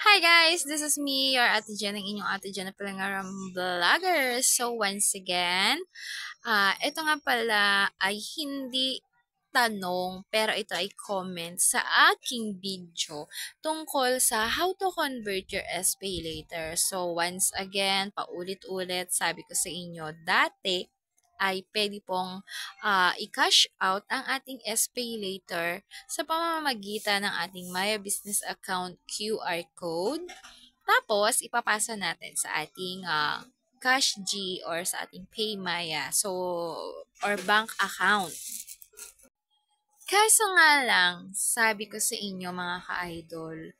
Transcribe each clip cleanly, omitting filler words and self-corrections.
Hi guys! This is me, your Ate Jen, ang inyong Ate Jen na Palangaram Vlogger. So once again, ito nga pala ay hindi tanong pero ito ay comment sa aking video tungkol sa how to convert your SPay later. So once again, paulit-ulit sabi ko sa inyo dati ay pwede pong i-cash out ang ating SPay later sa pamamagitan ng ating Maya Business Account QR code. Tapos, ipapasa natin sa ating Cash G or sa ating PayMaya. So, or bank account. Kaso nga lang, sabi ko sa inyo mga ka-idol,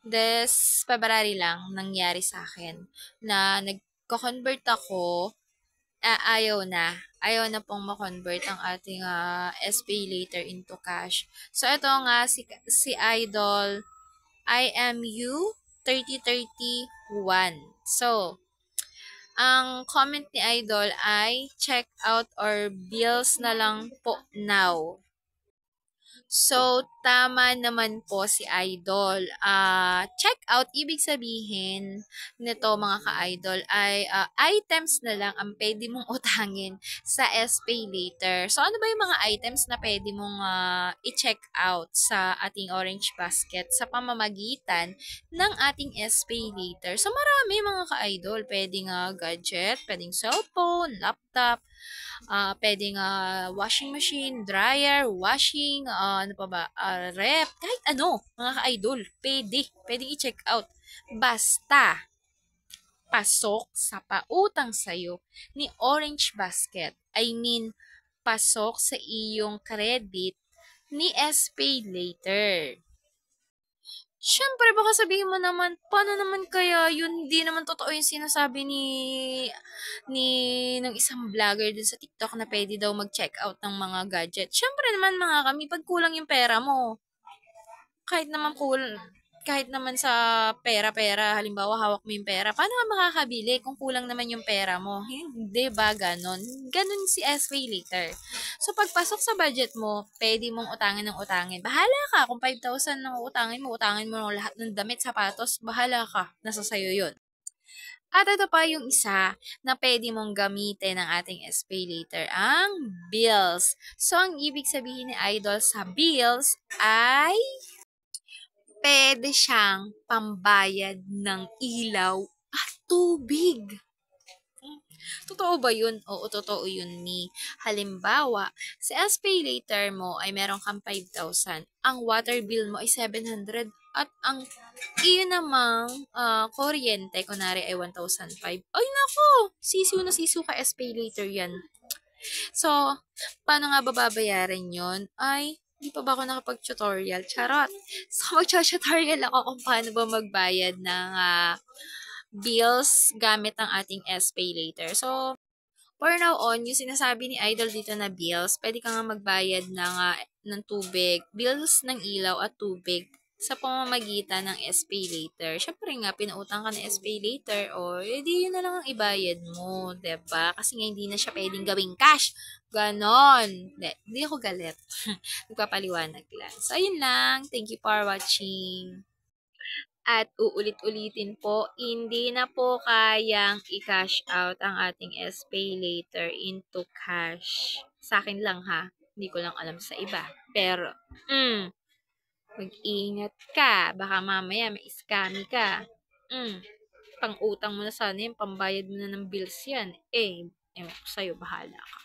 this February lang nangyari sa akin na nagko-convert ako, ayaw na. Ayaw na pong ma-convert ang ating SPay later into cash. So, ito nga si Idol IMU 3031. So, ang comment ni Idol ay check out or bills na lang po now. So, tama naman po si Idol. Check out, ibig sabihin nito mga ka-idol ay items na lang ang pwede mong utangin sa SPay later. So, ano ba yung mga items na pwede mong i-check out sa ating Orange Basket sa pamamagitan ng ating SPay later? So, marami mga ka-idol. Pwedeng gadget, pwedeng cellphone, laptop, pwedeng washing machine, dryer, washing, ano pa ba, ref, kahit ano, mga ka-idol, pwedeng i-check out. Basta, pasok sa pautang sa'yo ni Orange Basket. I mean, pasok sa iyong credit ni SPay later. Siyempre, baka sabihin mo naman, paano naman kaya yun, hindi naman totoo yung sinasabi ni ng isang vlogger dun sa TikTok na pwede daw mag-check out ng mga gadget. Siyempre naman mga kami, pag kulang yung pera mo, kahit naman kahit naman sa pera-pera, halimbawa hawak mo yung pera, paano ka makakabili kung kulang naman yung pera mo? Hindi ba ganon? Ganon si SPay later. So, pagpasok sa budget mo, pwede mong utangin ng utangin. Bahala ka kung 5,000 ng utangin mo ng lahat ng damit, sapatos, bahala ka. Nasa sayo yun. At ito pa yung isa na pwede mong gamitin ng ating SPay later, ang bills. So, ang ibig sabihin ni Idol sa bills ay pwede siyang pambayad ng ilaw at tubig. Totoo ba yun? Oo, totoo yun ni. Halimbawa, sa SPay later mo ay meron kang 5,000. Ang water bill mo ay 700 at ang iyon namang kuryente, kunwari ay 1,005. Ay nako, sisiw na sisiw ka SPay later yan. So, paano nga babayaran yon? Ay, hindi pa ba ako nakapag-tutorial? Charot! So, mag-tutorial ako kung paano ba magbayad ng bills gamit ang ating SPay later. So, for now on, yung sinasabi ni Idol dito na bills, pwede ka nga magbayad ng tubig, bills ng ilaw at tubig sa pamamagitan ng SPay later. Siyempre nga, pinautang ka ng SPay later, o edi yun na lang ang ibayad mo, 'di ba? Kasi nga hindi na siya pwedeng gawing cash. Ganon. Hindi ako galit. Nagpapaliwanag lang. So, ayun lang. Thank you for watching. At uulit-ulitin po, hindi na po kayang i-cash out ang ating SPay later into cash. Sa akin lang ha. Hindi ko lang alam sa iba. Pero, mag-ingat ka. Baka mamaya may scammy ka. Pang-utang mo na sana yung pambayad mo na ng bills yan. Ewan ko sa'yo, bahala ka.